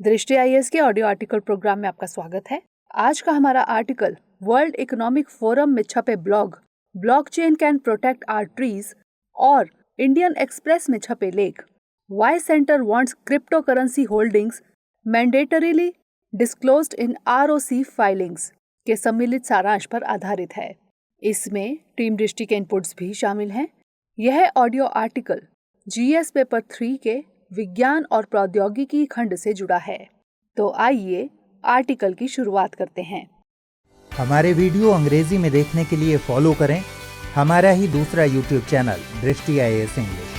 दृष्टि आईएएस के audio article programme में आपका स्वागत है। आज का हमारा आर्टिकल वर्ल्ड इकोनॉमिक फोरम में छपे blog blockchain can protect our trees और इंडियन एक्सप्रेस में छपे लेख why centre wants crypto currency holdings mandatorily disclosed in ROC filings के सम्मिलित सारांश पर आधारित है। इसमें टीम दृष्टि के इनपुट्स भी शामिल हैं। यह ऑडियो आर्टिकल जीएस पेपर 3 के विज्ञान और प्रौद्योगिकी खंड से जुड़ा है। तो आइए आर्टिकल की शुरुआत करते हैं। हमारे वीडियो अंग्रेजी में देखने के लिए फॉलो करें हमारा ही दूसरा यूट्यूब चैनल दृष्टि आईएएस इंग्लिश।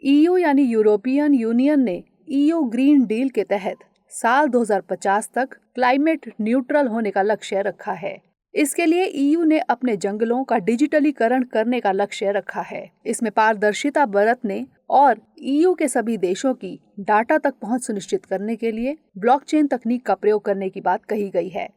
ईयू यानी यूरोपियन यूनियन ने ईयू ग्रीन डील के तहत साल 2050 तक क्लाइमेट न्यूट्रल होने का लक्ष्य रखा है। इसके लिए ईयू ने अपने जंगलों का डिजिटलीकरण करने का लक्ष्य रखा है। इसमें पारदर्शिता बरतने और ईयू के सभी देशों की डाटा तक पहुंच सुनिश्चित करने के लिए ब्लॉकचेन तकनीक का प्रयोग करने की बात कही गई है।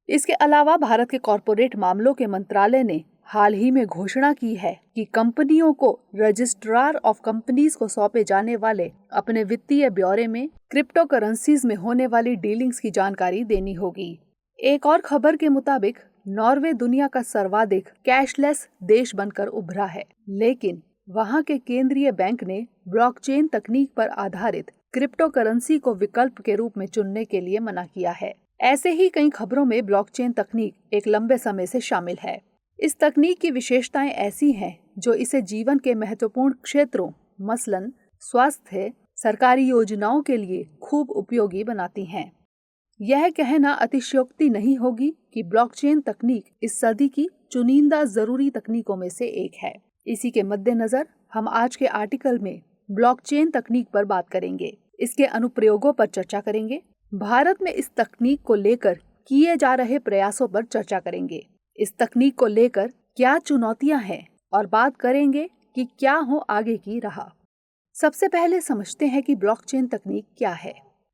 इसके अलावा भारत के कॉरपोरेट मामलों के मंत्रालय ने हाल ही में घोषणा की है कि कंपनियों को रजिस्ट्रार ऑफ कंपनीज को सौंपे जाने वाले अपने वित्तीय ब्यौरे में क्रिप्टो करेंसीज में होने वाली डीलिंग्स की जानकारी देनी होगी। एक और खबर के मुताबिक नॉर्वे दुनिया का सर्वाधिक कैशलेस देश बनकर उभरा है, लेकिन वहां के केंद्रीय बैंक ने ब्लॉकचेन तकनीक पर आधारित क्रिप्टो करेंसी को विकल्प के रूप में चुनने के लिए मना किया है। ऐसे ही कई खबरों में ब्लॉकचेन तकनीक एक लंबे समय से शामिल है। इस तकनीक की विशेषताएं ऐसी हैं जो इसे जीवन के महत्वपूर्ण क्षेत्रों मसलन स्वास्थ्य, सरकारी योजनाओं के लिए खूब उपयोगी बनाती हैं। यह कहना अतिशयोक्ति नहीं होगी कि ब्लॉकचेन तकनीक इस सदी की चुनिंदा जरूरी तकनीकों में से एक है। इसी के मद्देनजर हम आज के आर्टिकल में ब्लॉकचेन तकनीक पर बात करेंगे, इसके अनुप्रयोगों पर चर्चा करेंगे, भारत में इस तकनीक को लेकर किए जा रहे प्रयासों पर चर्चा करेंगे, इस तकनीक को लेकर क्या चुनौतियां हैं और बात करेंगे कि क्या हो आगे की राह। सबसे पहले समझते हैं कि ब्लॉकचेन तकनीक क्या है।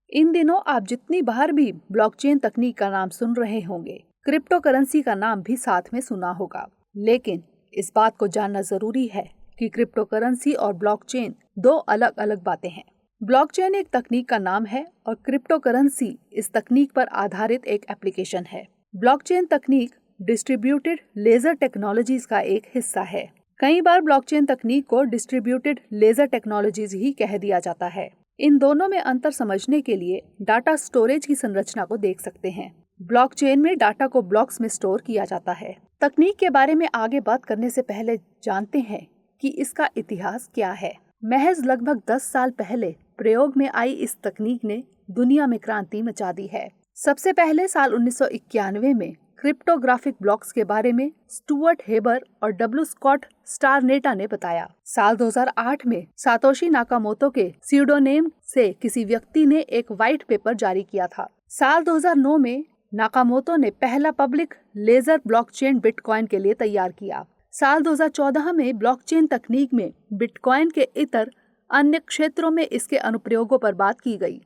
इन दिनों आप जितनी बार भी ब्लॉकचेन तकनीक का नाम सुन रहे होंगे, क्रिप्टो करेंसी का नाम भी साथ में सुना होगा। लेकिन इस बात को जानना जरूरी है कि क्रिप्टो करेंसी और ब्लॉकचेन दो अलग अलग बातें हैं। ब्लॉकचेन एक तकनीक का नाम है और क्रिप्टो करेंसी इस तकनीक पर आधारित एक एप्लीकेशन है। ब्लॉकचेन तकनीक डिस्ट्रीब्यूटेड लेजर टेक्नोलॉजीज का एक हिस्सा है। कई बार ब्लॉकचेन तकनीक को डिस्ट्रीब्यूटेड लेजर टेक्नोलॉजीज ही कह दिया जाता है। इन दोनों में अंतर समझने के लिए डाटा स्टोरेज की संरचना को देख सकते हैं। ब्लॉकचेन में डाटा को ब्लॉक्स में स्टोर किया जाता है। तकनीक के बारे में आगे बात करने से पहले जानते हैं कि इसका इतिहास क्या है। महज लगभग 10 साल पहले प्रयोग में आई इस तकनीक ने दुनिया में क्रांति मचा दी है। सबसे पहले साल 1991 में क्रिप्टोग्राफिक ब्लॉक्स के बारे में स्टुअर्ट हेबर और डब्ल्यू स्कॉट स्टारनेटा ने बताया। साल 2008 में सातोशी नाकामोतो के स्यूडोनेम से किसी व्यक्ति ने एक व्हाइट पेपर जारी किया था। साल 2009 में नाकामोतो ने पहला पब्लिक लेजर ब्लॉकचेन बिटकॉइन के लिए तैयार किया। साल 2014 में ब्लॉकचेन तकनीक में बिटकॉइन के इतर अन्य क्षेत्रों में इसके अनुप्रयोगों पर बात की गई।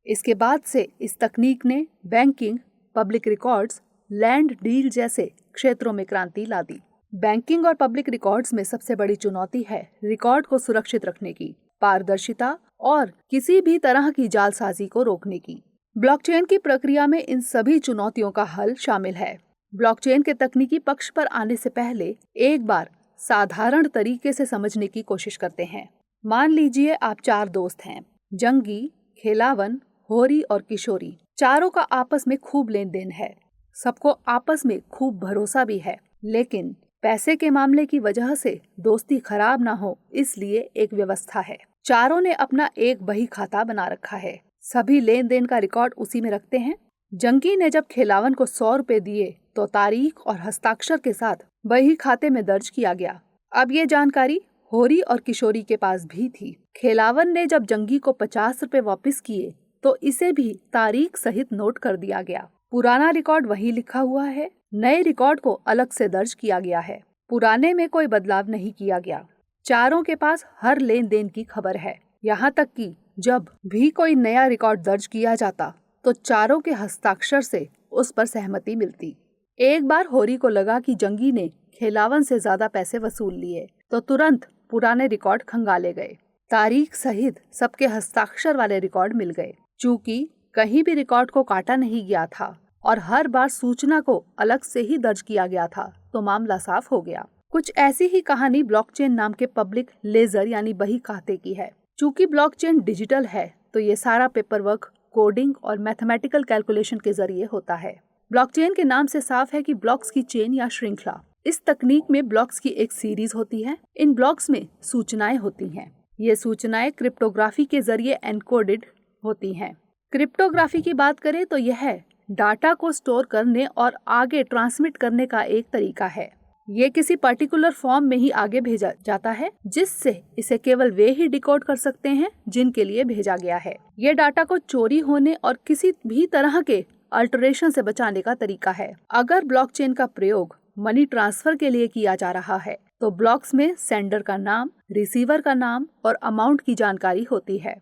इसके बाद से इस तकनीक ने banking, public records, land deal जैसे क्षेत्रों में क्रांति ला दी। बैंकिंग और पब्लिक रिकॉर्ड्स में सबसे बड़ी चुनौती है रिकॉर्ड को सुरक्षित रखने की, पारदर्शिता और किसी भी तरह की जालसाजी को रोकने की। ब्लॉकचेन की प्रक्रिया में इन सभी चुनौतियों का हल शामिल है। ब्लॉकचेन के तकनीकी पक्ष पर आने से पहले एक बार साधारण तरीके से समझने की कोशिश करते हैं। मान लीजिए आप 4 दोस्त हैं, जंगी, खेलावन, होरी और किशोरी। चारों का आपस में खूब लेन देन है, सबको आपस में खूब भरोसा भी है, लेकिन पैसे के मामले की वजह से दोस्ती खराब ना हो इसलिए एक व्यवस्था है। चारों ने अपना एक बही खाता बना रखा है, सभी लेन देन का रिकॉर्ड उसी में रखते हैं। जंगी ने जब खेलावन को 100 रुपए दिए तो तारीख और हस्ताक्षर के साथ बही खाते में दर्ज किया गया। अब ये जानकारी होरी और किशोरी के पास भी थी। खेलावन ने जब जंगी को 50 रुपए वापस किए तो इसे भी तारीख सहित नोट कर दिया गया। पुराना रिकॉर्ड वही लिखा हुआ है, नए रिकॉर्ड को अलग से दर्ज किया गया है। पुराने में कोई बदलाव नहीं किया गया। चारों के पास हर लेन देन की खबर है, यहाँ तक कि जब भी कोई नया रिकॉर्ड दर्ज किया जाता तो चारों के हस्ताक्षर से उस पर सहमति मिलती। एक बार होरी को लगा कि जंगी ने खेलावन से ज्यादा पैसे वसूल लिए तो तुरंत पुराने रिकॉर्ड खंगाले गए। तारीख सहित सबके हस्ताक्षर वाले रिकॉर्ड मिल गए। चूंकि कहीं भी रिकॉर्ड को काटा नहीं गया था और हर बार सूचना को अलग से ही दर्ज किया गया था, तो मामला साफ हो गया। कुछ ऐसी ही कहानी ब्लॉकचेन नाम के पब्लिक लेजर यानी बही खाते की है। चूंकि ब्लॉकचेन डिजिटल है, तो ये सारा पेपर वर्क कोडिंग और मैथमेटिकल कैलकुलेशन के जरिए होता है। ब्लॉकचेन के नाम से साफ है कि ब्लॉक्स की चेन या श्रृंखला। इस तकनीक में ब्लॉक्स की एक सीरीज होती है। इन ब्लॉक्स में सूचनाएं होती हैं। ये सूचनाएं क्रिप्टोग्राफी के जरिए एनकोडेड होती हैं। क्रिप्टोग्राफी की बात करें तो यह डाटा को स्टोर करने और आगे ट्रांसमिट करने का एक तरीका है। ये किसी पर्टिकुलर फॉर्म में ही आगे भेजा जाता है, जिससे इसे केवल वे ही डिकोड कर सकते हैं जिनके लिए भेजा गया है। ये डाटा को चोरी होने और किसी भी तरह के अल्टरेशन से बचाने का तरीका है। अगर ब्लॉकचेन का प्रयोग मनी ट्रांसफर के लिए किया जा रहा है, तो ब्लॉक्स में सेंडर का नाम, रिसीवर का नाम और अमाउंट की जानकारी होती है।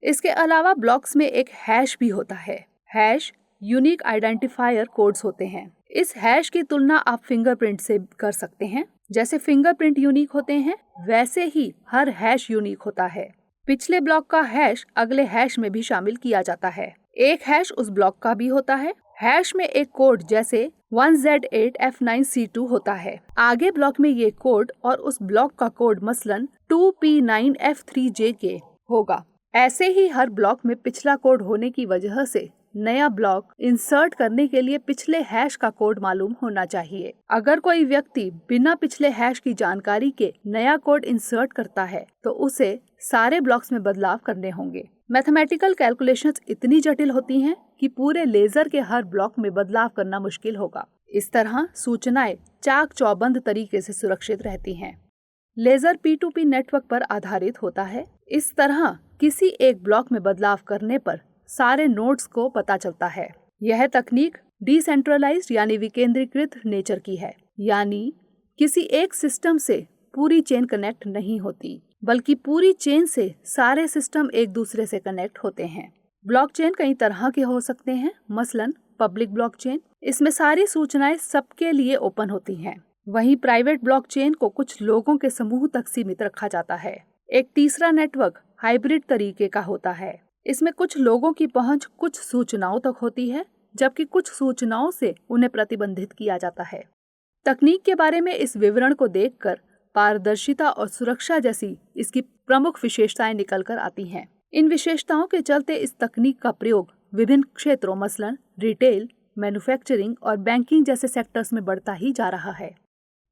इसके अलावा ब्लॉक्स में एक हैश भी होता है। हैश यूनिक आइडेंटिफायर कोड्स होते हैं। इस हैश की तुलना आप फिंगरप्रिंट से कर सकते हैं। जैसे फिंगरप्रिंट यूनिक होते हैं, वैसे ही हर हैश यूनिक होता है। पिछले ब्लॉक का हैश अगले हैश में भी शामिल किया जाता है। एक हैश उस ब्लॉक का भी होता है। हैश में एक कोड जैसे 1Z8F9C2 होता है। आगे ब्लॉक में ये कोड और उस ब्लॉक का कोड मसलन 2P9F3J होगा। ऐसे ही हर ब्लॉक में पिछला कोड होने की वजह से नया ब्लॉक इंसर्ट करने के लिए पिछले हैश का कोड मालूम होना चाहिए। अगर कोई व्यक्ति बिना पिछले हैश की जानकारी के नया कोड इंसर्ट करता है, तो उसे सारे ब्लॉक्स में बदलाव करने होंगे। मैथमेटिकल कैलकुलेशंस इतनी जटिल होती हैं कि पूरे लेजर के हर ब्लॉक में बदलाव करना मुश्किल होगा। इस तरह सूचनाएं चाक चौबंद तरीके से सुरक्षित रहती हैं। लेजर P2P नेटवर्क पर आधारित होता है। इस तरह किसी एक ब्लॉक में बदलाव करने पर सारे नोड्स को पता चलता है। यह तकनीक डिसेंट्रलाइज्ड यानी विकेंद्रीकृत नेचर की है, यानी किसी एक सिस्टम से पूरी चेन कनेक्ट नहीं होती, बल्कि पूरी चेन से सारे सिस्टम एक दूसरे से कनेक्ट होते हैं। ब्लॉकचेन कई तरह के हो सकते हैं, मसलन पब्लिक ब्लॉकचेन, इसमें सारी सूचनाएं सबके लिए ओपन होती हैं। वहीं प्राइवेट ब्लॉकचेन को कुछ लोगों के समूह तक सीमित रखा जाता है। एक तीसरा नेटवर्क हाइब्रिड तरीके का होता है। इसमें कुछ लोगों की पहुंच कुछ सूचनाओं तक होती है, जबकि कुछ सूचनाओं से उन्हें प्रतिबंधित किया जाता है। तकनीक के बारे में इस विवरण को देखकर पारदर्शिता और सुरक्षा जैसी इसकी प्रमुख विशेषताएं निकल कर आती हैं। इन विशेषताओं के चलते इस तकनीक का प्रयोग विभिन्न क्षेत्रों मसलन रिटेल, मैन्युफैक्चरिंग और बैंकिंग जैसे सेक्टर्स में बढ़ता ही जा रहा है।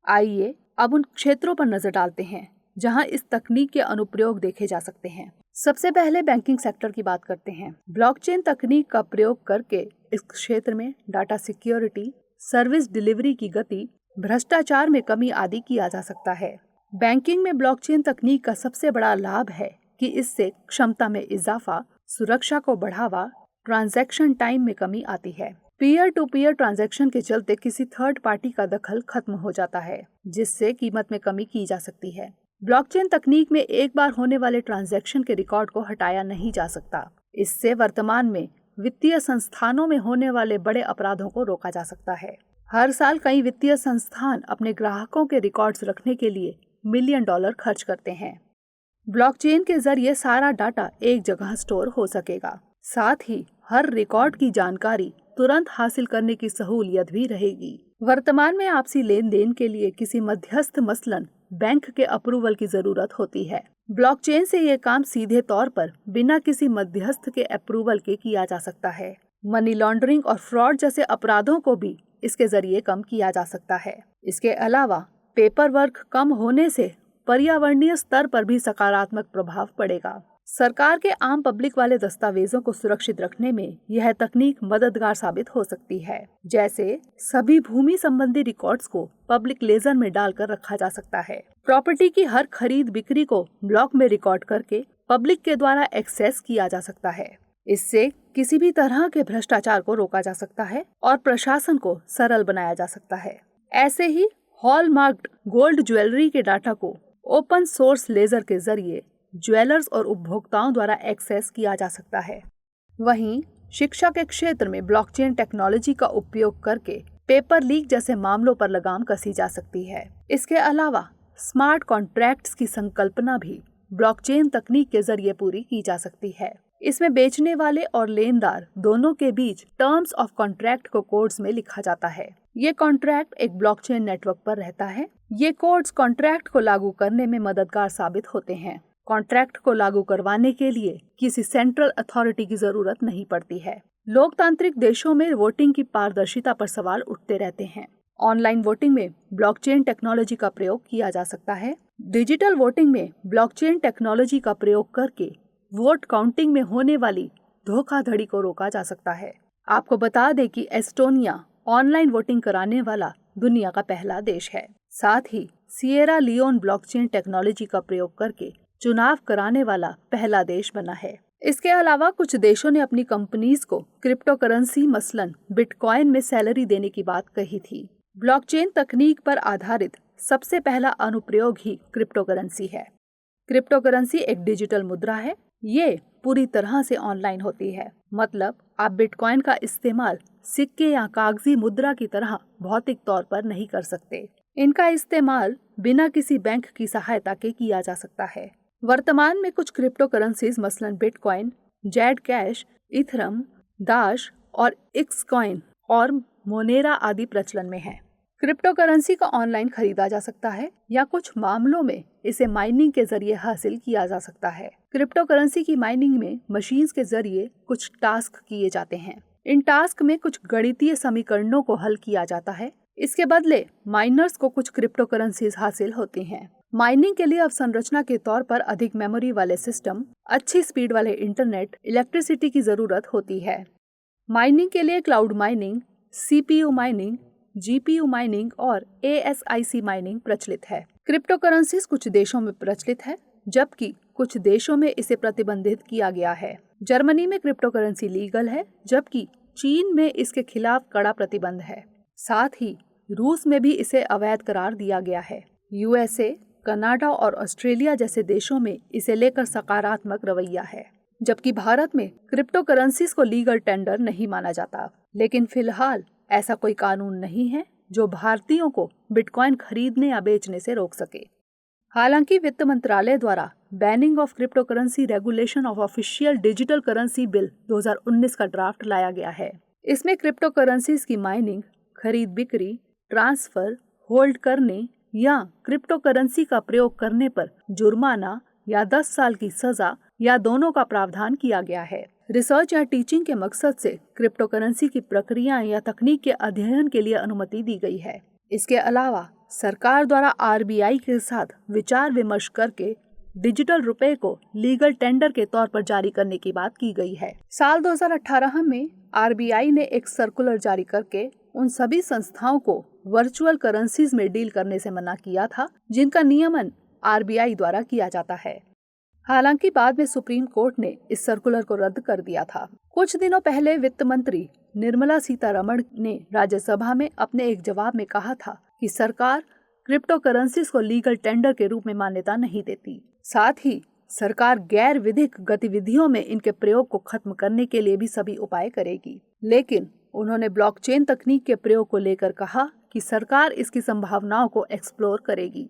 आइए अब उन क्षेत्रों पर नजर डालते हैं जहां इस तकनीक के अनुप्रयोग देखे जा सकते हैं। सबसे पहले बैंकिंग सेक्टर की बात करते हैं। ब्लॉकचेन तकनीक का प्रयोग करके इस क्षेत्र में डाटा सिक्योरिटी, सर्विस डिलीवरी की गति, भ्रष्टाचार में कमी आदि किया जा सकता है। बैंकिंग में ब्लॉकचेन तकनीक का सबसे बड़ा लाभ है कि इससे क्षमता में इजाफा, सुरक्षा को बढ़ावा, ट्रांजैक्शन टाइम में कमी आती है। पीयर टू पीयर ट्रांजैक्शन के चलते किसी थर्ड पार्टी का दखल खत्म हो जाता है, जिससे कीमत में कमी की जा सकती है। ब्लॉकचेन तकनीक में एक बार होने वाले ट्रांजैक्शन के रिकॉर्ड को हटाया नहीं जा सकता। इससे वर्तमान में वित्तीय संस्थानों में होने वाले बड़े अपराधों को रोका जा सकता है। हर साल कई वित्तीय संस्थान अपने ग्राहकों के रिकॉर्ड्स रखने के लिए $1 मिलियन खर्च करते हैं। ब्लॉकचेन के जरिए सारा डाटा एक जगह स्टोर हो सकेगा। साथ ही हर रिकॉर्ड की जानकारी तुरंत हासिल करने की सहूलियत भी रहेगी। वर्तमान में आपसी लेन देन के लिए किसी मध्यस्थ मसलन बैंक के अप्रूवल की जरूरत होती है। ब्लॉकचेन से ये काम सीधे तौर पर बिना किसी मध्यस्थ के अप्रूवल के किया जा सकता है। मनी लॉन्ड्रिंग और फ्रॉड जैसे अपराधों को भी इसके जरिए कम किया जा सकता है। इसके अलावा पेपर वर्क कम होने से पर्यावरणीय स्तर पर भी सकारात्मक प्रभाव पड़ेगा। सरकार के आम पब्लिक वाले दस्तावेजों को सुरक्षित रखने में यह तकनीक मददगार साबित हो सकती है। जैसे सभी भूमि संबंधी रिकॉर्ड्स को पब्लिक लेजर में डालकर रखा जा सकता है। प्रॉपर्टी की हर खरीद बिक्री को ब्लॉक में रिकॉर्ड करके पब्लिक के द्वारा एक्सेस किया जा सकता है। इससे किसी भी तरह के भ्रष्टाचार को रोका जा सकता है और प्रशासन को सरल बनाया जा सकता है। ऐसे ही हॉलमार्क्ड गोल्ड ज्वेलरी के डाटा को ओपन सोर्स लेजर के जरिए ज्वेलर्स और उपभोक्ताओं द्वारा एक्सेस किया जा सकता है। वहीं शिक्षा के क्षेत्र में ब्लॉकचेन टेक्नोलॉजी का उपयोग करके पेपर लीक जैसे मामलों पर लगाम कसी जा सकती है। इसके अलावा स्मार्ट कॉन्ट्रैक्ट्स की संकल्पना भी ब्लॉकचेन तकनीक के जरिए पूरी की जा सकती है। इसमें बेचने वाले और लेनदार दोनों के बीच टर्म्स ऑफ कॉन्ट्रैक्ट को कोड्स में लिखा जाता है। ये कॉन्ट्रैक्ट एक ब्लॉकचेन नेटवर्क पर रहता है। ये कोड्स कॉन्ट्रैक्ट को लागू करने में मददगार साबित होते हैं। कॉन्ट्रैक्ट को लागू करवाने के लिए किसी सेंट्रल अथॉरिटी की जरूरत नहीं पड़ती है। लोकतांत्रिक देशों में वोटिंग की पारदर्शिता पर सवाल उठते रहते हैं। ऑनलाइन वोटिंग में ब्लॉकचेन टेक्नोलॉजी का प्रयोग किया जा सकता है। डिजिटल वोटिंग में ब्लॉकचेन टेक्नोलॉजी का प्रयोग करके वोट काउंटिंग में होने वाली धोखाधड़ी को रोका जा सकता है। आपको बता दें कि एस्टोनिया ऑनलाइन वोटिंग कराने वाला दुनिया का पहला देश है। साथ ही सिएरा लियोन ब्लॉकचेन टेक्नोलॉजी का प्रयोग करके चुनाव कराने वाला पहला देश बना है। इसके अलावा कुछ देशों ने अपनी कंपनीज को क्रिप्टो करेंसी मसलन बिटकॉइन में सैलरी देने की बात कही थी। ब्लॉकचेन तकनीक पर आधारित सबसे पहला अनुप्रयोग ही क्रिप्टो करेंसी है। क्रिप्टो करेंसी एक डिजिटल मुद्रा है। ये पूरी तरह से ऑनलाइन होती है। मतलब आप बिटकॉइन का इस्तेमाल सिक्के या कागजी मुद्रा की तरह भौतिक तौर पर नहीं कर सकते। इनका इस्तेमाल बिना किसी बैंक की सहायता के किया जा सकता है। वर्तमान में कुछ क्रिप्टो करेंसीज मसलन बिटकॉइन, जेड कैश, इथरम, दाश और एक्सकॉइन और मोनेरा आदि प्रचलन में है। क्रिप्टो करेंसी का ऑनलाइन खरीदा जा सकता है या कुछ मामलों में इसे माइनिंग के जरिए हासिल किया जा सकता है। क्रिप्टो करेंसी की माइनिंग में मशीन्स के जरिए कुछ टास्क किए जाते हैं। इन टास्क में कुछ गणितीय समीकरणों को हल किया जाता है। इसके बदले माइनर्स को कुछ क्रिप्टो करेंसीज हासिल होती हैं। माइनिंग के लिए अवसंरचना के तौर पर अधिक मेमोरी वाले सिस्टम, अच्छी स्पीड वाले इंटरनेट, इलेक्ट्रिसिटी की जरूरत होती है। माइनिंग के लिए cloud mining, CPU mining, GPU mining और एएसआईसी माइनिंग प्रचलित है। क्रिप्टो करेंसीज कुछ देशों में प्रचलित है जबकि कुछ देशों में इसे प्रतिबंधित किया गया है। जर्मनी में क्रिप्टो करेंसी लीगल है जबकि चीन में इसके खिलाफ कड़ा प्रतिबंध है। साथ ही रूस में भी इसे अवैध करार दिया गया है। यूएसए, कनाडा और ऑस्ट्रेलिया जैसे देशों में इसे लेकर सकारात्मक रवैया है। जबकि भारत में क्रिप्टो करेंसीज को लीगल टेंडर नहीं माना जाता। लेकिन फिलहाल ऐसा कोई कानून नहीं है जो भारतीयों को बिटकॉइन खरीदने या बेचने से रोक सके। हालांकि वित्त मंत्रालय द्वारा banning of crypto currency regulation of official digital currency bill 2019 का ड्राफ्ट लाया गया है। इसमें क्रिप्टो करेंसीज की माइनिंग, खरीद बिक्री, ट्रांसफर, होल्ड करने या क्रिप्टो करेंसी का प्रयोग करने पर जुर्माना या 10 साल की सजा या दोनों का प्रावधान किया गया है। रिसर्च या टीचिंग के मकसद से क्रिप्टो करेंसी की प्रक्रिया या तकनीक के अध्ययन के लिए अनुमति दी गई है। इसके अलावा सरकार द्वारा आरबीआई के साथ विचार विमर्श करके डिजिटल रुपए को लीगल टेंडर के तौर पर जारी करने की बात की गई है। साल 2018 में आरबीआई ने एक सर्कुलर जारी करके उन सभी संस्थाओं को वर्चुअल करेंसीज में डील करने से मना किया था जिनका नियमन आरबीआई द्वारा किया जाता है। हालांकि बाद में सुप्रीम कोर्ट ने इस सर्कुलर को रद्द कर दिया था। कुछ दिनों पहले वित्त मंत्री निर्मला सीतारमण ने राज्यसभा में अपने एक जवाब में कहा था कि सरकार क्रिप्टो करेंसीज को लीगल टेंडर के रूप में मान्यता नहीं देती। साथ ही सरकार गैर विधिक गतिविधियों में इनके प्रयोग को खत्म करने के लिए भी सभी उपाय करेगी। लेकिन उन्होंने ब्लॉकचेन तकनीक के प्रयोग को लेकर कहा कि सरकार इसकी संभावनाओं को एक्सप्लोर करेगी।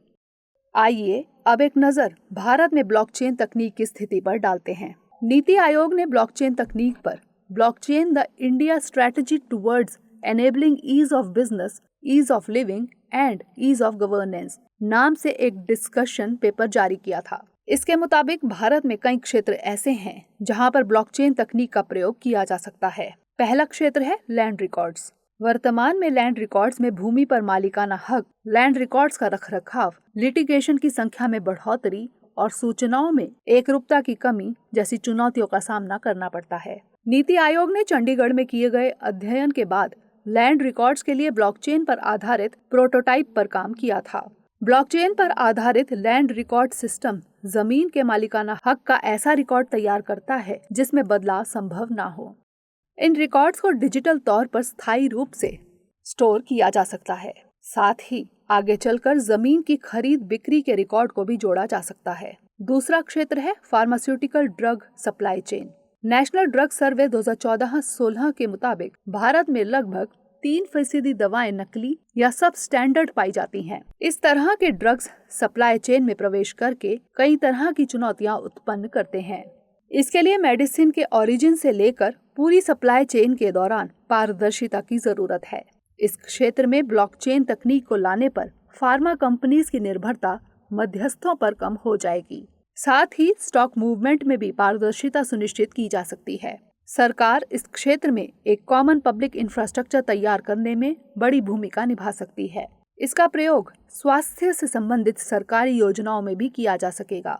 आइए अब एक नजर भारत में ब्लॉकचेन तकनीक की स्थिति पर डालते हैं। नीति आयोग ने ब्लॉकचेन तकनीक पर blockchain the India strategy towards enabling ease of business, ease of living and ease of governance नाम से एक डिस्कशन पेपर जारी किया था। इसके मुताबिक भारत में कई क्षेत्र ऐसे हैं जहां पर ब्लॉकचेन तकनीक का प्रयोग किया जा सकता है। पहला क्षेत्र है लैंड रिकॉर्ड्स। वर्तमान में लैंड रिकॉर्ड्स में भूमि पर मालिकाना हक, लैंड रिकॉर्ड्स का रखरखाव, लिटिगेशन की संख्या में बढ़ोतरी और सूचनाओं में एकरूपता की कमी जैसी चुनौतियों का सामना करना पड़ता है। नीति आयोग ने चंडीगढ़ में किए गए अध्ययन के बाद लैंड रिकॉर्ड्स के लिए ब्लॉकचेन पर आधारित प्रोटोटाइप पर काम किया था। ब्लॉकचेन पर आधारित लैंड रिकॉर्ड सिस्टम जमीन के मालिकाना हक का ऐसा रिकॉर्ड तैयार करता है जिसमें बदलाव संभव ना हो। इन रिकॉर्ड्स को डिजिटल तौर पर स्थायी रूप से स्टोर किया जा सकता है। साथ ही आगे चलकर जमीन की खरीद बिक्री के रिकॉर्ड को भी जोड़ा जा सकता है। दूसरा क्षेत्र है pharmaceutical drug supply chain. National drug survey 2014-16 के मुताबिक भारत में लगभग 3% दवाएं नकली या सब स्टैंडर्ड पाई जाती हैं। इस तरह के ड्रग्स सप्लाई चेन में प्रवेश करके कई तरह की चुनौतियां उत्पन्न करते हैं। इसके लिए मेडिसिन के ओरिजिन से लेकर पूरी सप्लाई चेन के दौरान पारदर्शिता की जरूरत है। इस क्षेत्र में ब्लॉकचेन तकनीक को लाने पर फार्मा कंपनीज की निर्भरता मध्यस्थों पर कम हो जाएगी। साथ ही स्टॉक मूवमेंट में भी पारदर्शिता सुनिश्चित की जा सकती है। सरकार इस क्षेत्र में एक कॉमन पब्लिक इंफ्रास्ट्रक्चर तैयार करने में बड़ी भूमिका निभा सकती है। इसका प्रयोग स्वास्थ्य से संबंधित सरकारी योजनाओं में भी किया जा सकेगा।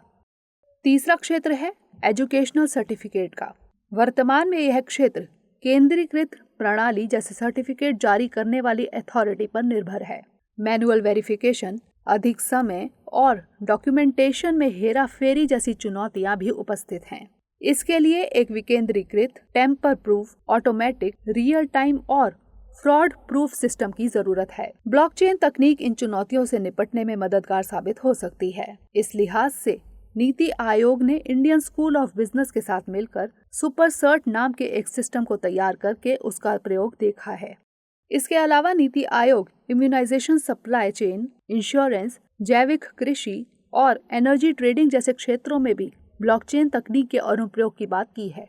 तीसरा क्षेत्र है एजुकेशनल सर्टिफिकेट का। वर्तमान में यह क्षेत्र केंद्रीकृत प्रणाली जैसे सर्टिफिकेट जारी करने वाली अथॉरिटी पर निर्भर है। मैनुअल वेरिफिकेशन, अधिक समय और डॉक्यूमेंटेशन में हेराफेरी जैसी चुनौतियां भी उपस्थित हैं। इसके लिए एक विकेंद्रीकृत, tamper proof, automatic, real time और फ्रॉड प्रूफ सिस्टम की जरूरत है। ब्लॉकचेन तकनीक इन चुनौतियों से निपटने में मददगार साबित हो सकती है। इस लिहाज से नीति आयोग ने इंडियन स्कूल ऑफ बिजनेस के साथ मिलकर सुपर सर्ट नाम के एक सिस्टम को तैयार करके उसका प्रयोग देखा है। इसके अलावा NITI Aayog immunisation, supply chain, insurance, जैविक कृषि और एनर्जी ट्रेडिंग जैसे क्षेत्रों में भी ब्लॉकचेन तकनीक के अनुप्रयोग की बात की है।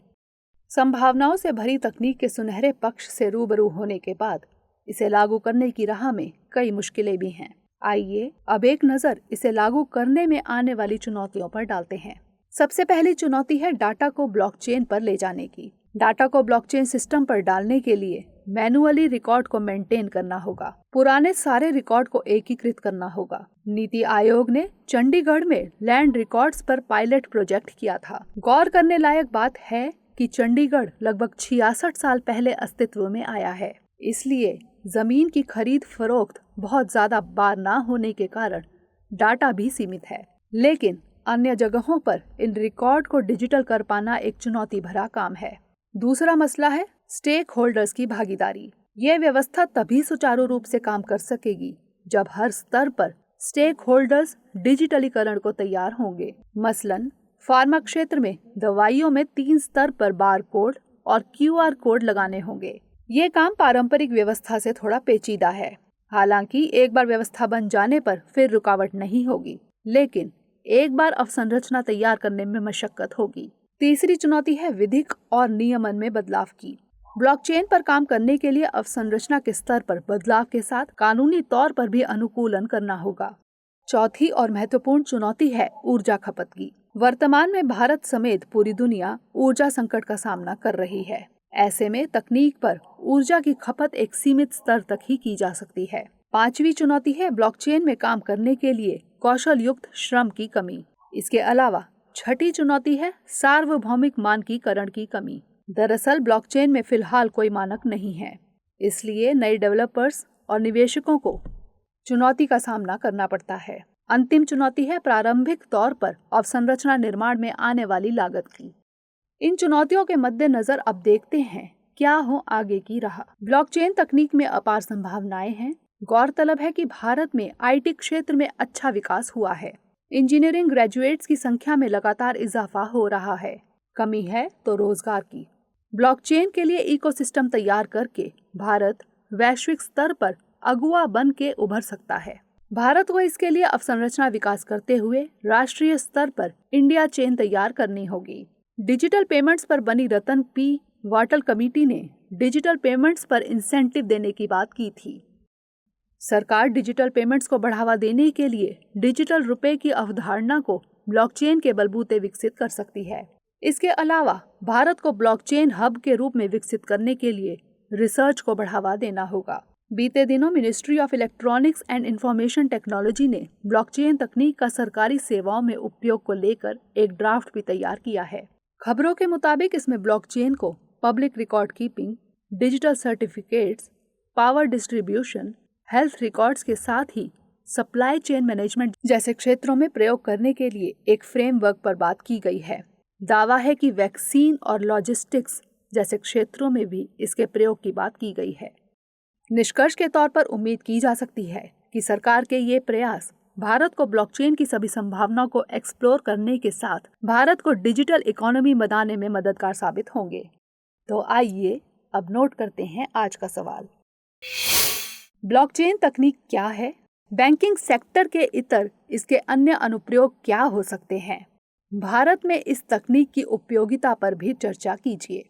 संभावनाओं से भरी तकनीक के सुनहरे पक्ष से रूबरू होने के बाद इसे लागू करने की राह में कई मुश्किलें भी हैं। आइए अब एक नज़र इसे लागू करने में आने वाली चुनौतियों पर डालते हैं। सबसे पहली चुनौती है डाटा को ब्लॉकचेन पर ले जाने की। डाटा को ब्लॉकचेन सिस्टम पर डालने के लिए मैनुअली रिकॉर्ड को मेंटेन करना होगा। पुराने सारे रिकॉर्ड को एकीकृत करना होगा। नीति आयोग ने चंडीगढ़ में लैंड रिकॉर्ड्स पर पायलट प्रोजेक्ट किया था। गौर करने लायक बात है कि चंडीगढ़ लगभग 66 साल पहले अस्तित्व में आया है। इसलिए जमीन की खरीद फरोख्त बहुत ज्यादा बार ना होने के कारण डाटा भी सीमित है। लेकिन अन्य जगहों पर इन रिकॉर्ड को डिजिटल कर पाना एक चुनौती भरा काम है। दूसरा मसला है स्टेक होल्डर्स की भागीदारी। यह व्यवस्था तभी सुचारू रूप से काम कर सकेगी जब हर स्तर पर स्टेक होल्डर्स डिजिटलीकरण को तैयार होंगे। मसलन फार्मा क्षेत्र में दवाइयों में 3 स्तर पर बार कोड और QR कोड लगाने होंगे। ये काम पारंपरिक व्यवस्था से थोड़ा पेचीदा है। हालांकि एक बार व्यवस्था बन जाने पर फिर रुकावट नहीं होगी, लेकिन एक बार अवसंरचना तैयार करने में मशक्कत होगी। तीसरी चुनौती है विधिक और नियमन में बदलाव की। ब्लॉकचेन पर काम करने के लिए अवसंरचना के स्तर पर बदलाव के साथ कानूनी तौर पर भी अनुकूलन करना होगा। चौथी और महत्वपूर्ण चुनौती है ऊर्जा खपत की। वर्तमान में भारत समेत पूरी दुनिया ऊर्जा संकट का सामना कर रही है। ऐसे में तकनीक पर ऊर्जा की खपत एक सीमित स्तर तक ही की जा सकती है। पांचवी चुनौती है ब्लॉकचेन में काम करने के लिए कौशल युक्त श्रम की कमी। इसके अलावा छठी चुनौती है सार्वभौमिक मानकीकरण की कमी। दरअसल ब्लॉकचेन में फिलहाल कोई मानक नहीं है, इसलिए नए डेवलपर्स और निवेशकों को चुनौती का सामना करना पड़ता है। अंतिम चुनौती है प्रारंभिक तौर पर अवसंरचना निर्माण में आने वाली लागत की। इन चुनौतियों के मद्देनजर अब देखते हैं क्या हो आगे की राह। ब्लॉकचेन तकनीक में अपार संभावनाएं हैं। गौरतलब है कि भारत में IT क्षेत्र में अच्छा विकास हुआ है। इंजीनियरिंग ग्रेजुएट्स की संख्या में लगातार इजाफा हो रहा है। कमी है तो रोजगार की। ब्लॉकचेन के लिए इकोसिस्टम तैयार करके भारत वैश्विक स्तर पर अगुवा बन के उभर सकता है। भारत को इसके लिए अवसंरचना विकास करते हुए राष्ट्रीय स्तर पर इंडिया चेन तैयार करनी होगी। डिजिटल पेमेंट्स पर बनी रतन P. वाटल कमेटी ने डिजिटल पेमेंट्स पर इंसेंटिव देने की बात की थी। सरकार डिजिटल पेमेंट्स को बढ़ावा देने के लिए डिजिटल रुपए की अवधारणा को ब्लॉकचेन के बलबूते विकसित कर सकती है। इसके अलावा भारत को ब्लॉकचेन हब के रूप में विकसित करने के लिए रिसर्च को बढ़ावा देना होगा। बीते दिनों ministry of electronics and information technology ने ब्लॉकचेन तकनीक का सरकारी सेवाओं में उपयोग को लेकर एक ड्राफ्ट भी तैयार किया है। खबरों के मुताबिक इसमें ब्लॉकचेन को public record keeping, digital certificates, power distribution, health records के साथ ही सप्लाई चेन मैनेजमेंट जैसे क्षेत्रों में प्रयोग करने के लिए एक फ्रेमवर्क पर बात की गई है। दावा है कि वैक्सीन और लॉजिस्टिक्स जैसे क्षेत्रों में भी इसके प्रयोग की बात की गई है। निष्कर्ष के तौर पर उम्मीद की जा सकती है कि सरकार के ये प्रयास भारत को ब्लॉकचेन की सभी संभावनाओं को एक्सप्लोर करने के साथ भारत को डिजिटल इकोनॉमी बनाने में मददगार साबित होंगे। तो आइए अब नोट करते हैं आज का सवाल। ब्लॉकचेन तकनीक क्या है? बैंकिंग सेक्टर के इतर इसके अन्य अनुप्रयोग क्या हो सकते हैं? भारत में इस तकनीक की उपयोगिता पर भी चर्चा कीजिए।